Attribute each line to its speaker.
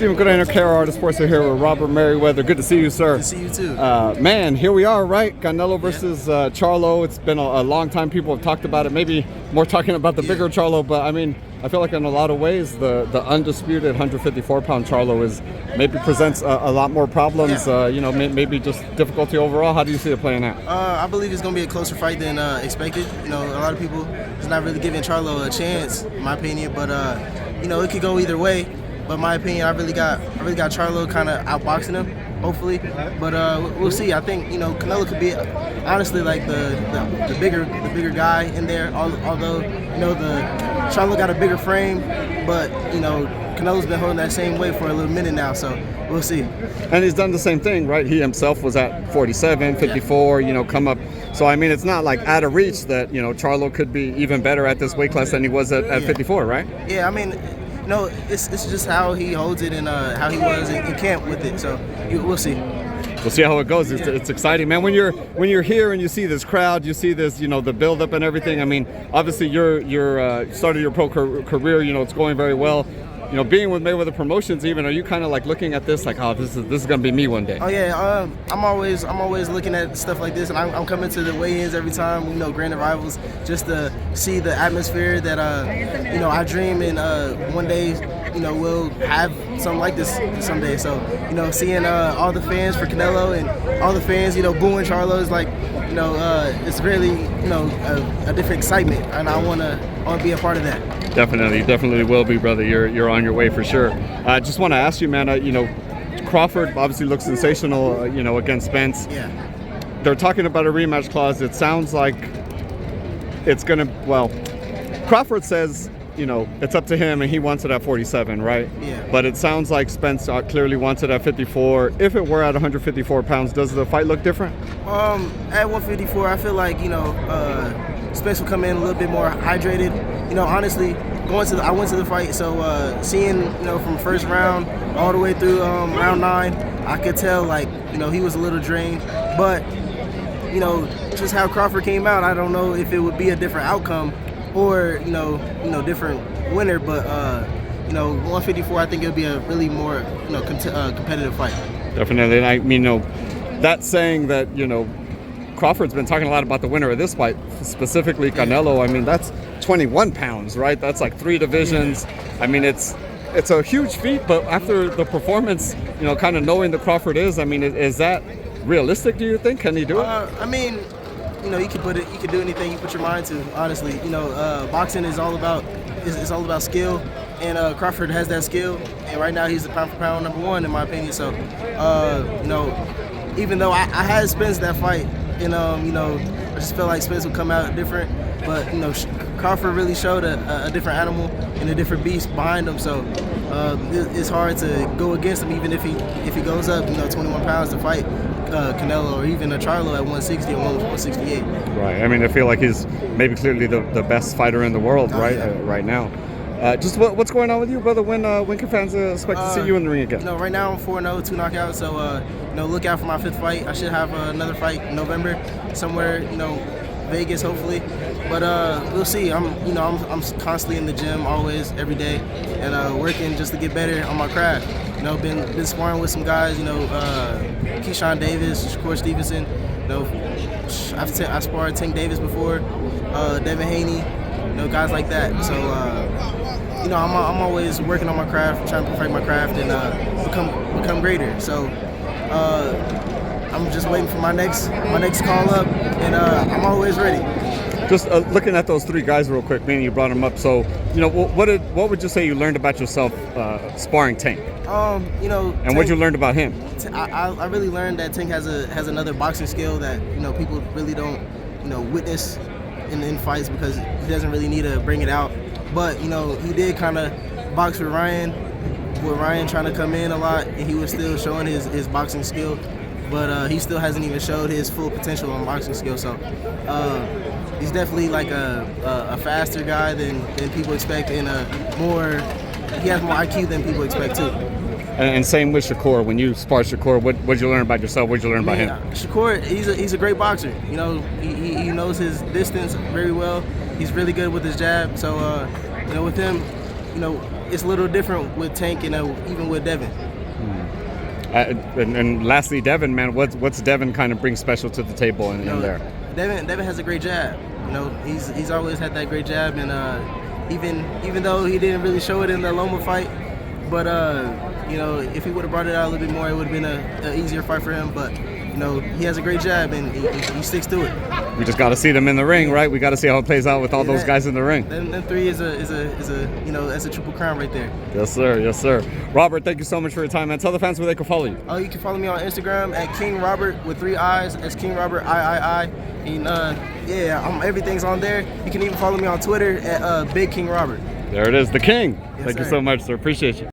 Speaker 1: Stephen Godano, KRR Sports here with Robert Meriweather. Good to see you, sir.
Speaker 2: Good to see you too.
Speaker 1: Man, here we are, right? Canelo versus Charlo. It's been a long time people have talked about it. Maybe more talking about the bigger Charlo, but I mean, I feel like in a lot of ways, the undisputed 154-pound Charlo maybe presents a lot more problems. Maybe just difficulty overall. How do you see it playing out?
Speaker 2: I believe it's going to be a closer fight than expected. A lot of people is not really giving Charlo a chance, in my opinion. But it could go either way. But in my opinion, I really got Charlo kind of outboxing him, hopefully. But we'll see. I think Canelo could be honestly like the bigger guy in there. Although the Charlo got a bigger frame, but Canelo's been holding that same weight for a little minute now, so we'll see.
Speaker 1: And he's done the same thing, right? He himself was at 47, 54, come up. So, I mean, it's not like out of reach that, Charlo could be even better at this weight class than he was at 54, right?
Speaker 2: Yeah, I mean, it's just how he holds it and how he was in camp with it, so we'll see.
Speaker 1: We'll see how it goes. It's exciting, man. When you're here and you see this crowd, you see this, the build up and everything. I mean, obviously you're started your pro career. It's going very well. Being with Mayweather Promotions, even, are you kind of like looking at this like, oh, this is gonna be me one day?
Speaker 2: Oh yeah, I'm always looking at stuff like this, and I'm coming to the weigh-ins every time. Grand Rivals, just to see the atmosphere that I dream and one day we'll have something like this someday. So seeing all the fans for Canelo and all the fans booing Charlo is like it's really a different excitement, and I want to be a part of that.
Speaker 1: Definitely will be, brother. You're on your way for sure. I just want to ask you, man. Crawford obviously looks sensational. Against Spence.
Speaker 2: Yeah.
Speaker 1: They're talking about a rematch clause. It sounds like it's gonna. Well, Crawford says it's up to him, and he wants it at 47, right?
Speaker 2: Yeah.
Speaker 1: But it sounds like Spence clearly wants it at 54. If it were at 154 pounds, does the fight look different?
Speaker 2: At 154, I feel like Spence will come in a little bit more hydrated. Honestly, I went to the fight, so seeing from first round all the way through round 9, I could tell he was a little drained. But just how Crawford came out, I don't know if it would be a different outcome or different winner. But 154, I think it would be a really more competitive fight.
Speaker 1: Definitely, and I mean that saying that Crawford's been talking a lot about the winner of this fight, specifically Canelo. I mean, that's 21 pounds, right? That's like 3 divisions. I mean, it's a huge feat, but after the performance, kind of knowing that Crawford is, I mean, is that realistic, do you think? Can he do it?
Speaker 2: I mean, you can do anything you put your mind to, honestly. Boxing is all about skill, and Crawford has that skill, and right now he's the pound for pound number 1 in my opinion. So, even though I had Spence that fight, and I just felt like Spence would come out different, but Crawford really showed a different animal and a different beast behind him. So it's hard to go against him, even if he goes up 21 pounds to fight Canelo or even a Charlo at 160 or 168.
Speaker 1: Right. I mean, I feel like he's maybe clearly the best fighter in the world right now. Just what's going on with you, brother? When can fans expect to see you in the ring again?
Speaker 2: Right now I'm 4-0, 2 knockouts. So look out for my 5th fight. I should have another fight in November somewhere, Vegas hopefully. But we'll see. I'm constantly in the gym, always, every day, and working just to get better on my craft. Been sparring with some guys. Keyshawn Davis, Shakur Stevenson. I sparred Tank Davis before. Devin Haney. Guys like that. So I'm always working on my craft, trying to perfect my craft and become greater. So I'm just waiting for my next call up, and I'm always ready.
Speaker 1: Just looking at those 3 guys real quick, man, you brought them up. So, what would you say you learned about yourself sparring Tank? And what you learned about him?
Speaker 2: I really learned that Tank has another boxing skill that people really don't witness in fights, because he doesn't really need to bring it out. But he did kind of box with Ryan trying to come in a lot, and he was still showing his boxing skill. But he still hasn't even showed his full potential on boxing skill. So he's definitely like a faster guy than people expect, and he has more IQ than people expect too.
Speaker 1: And same with Shakur. When you spar Shakur, what did you learn about yourself? What did you learn about him?
Speaker 2: Shakur, he's a great boxer. He knows his distance very well. He's really good with his jab. So with him, it's a little different with Tank and even with Devin.
Speaker 1: And lastly, Devin, man, what's Devin kind of bring special to the table in there?
Speaker 2: Devin has a great jab. You know, he's always had that great jab, and even though he didn't really show it in the Loma fight, but you know, if he would have brought it out a little bit more, it would have been an easier fight for him. But you know, he has a great jab, and he sticks to it.
Speaker 1: We just got to see them in the ring, right? We got to see how it plays out with all those guys in the ring.
Speaker 2: Then 3 is a you know, that's a triple crown right there.
Speaker 1: Yes, sir. Yes, sir. Robert, thank you so much for your time, man. Tell the fans where they can follow you.
Speaker 2: Oh, you can follow me on Instagram at King Robert with 3 I's. That's King Robert III. And yeah, everything's on there. You can even follow me on Twitter at Big King Robert.
Speaker 1: There it is, the King.
Speaker 2: Yes,
Speaker 1: Thank
Speaker 2: sir.
Speaker 1: you so much, sir. Appreciate you.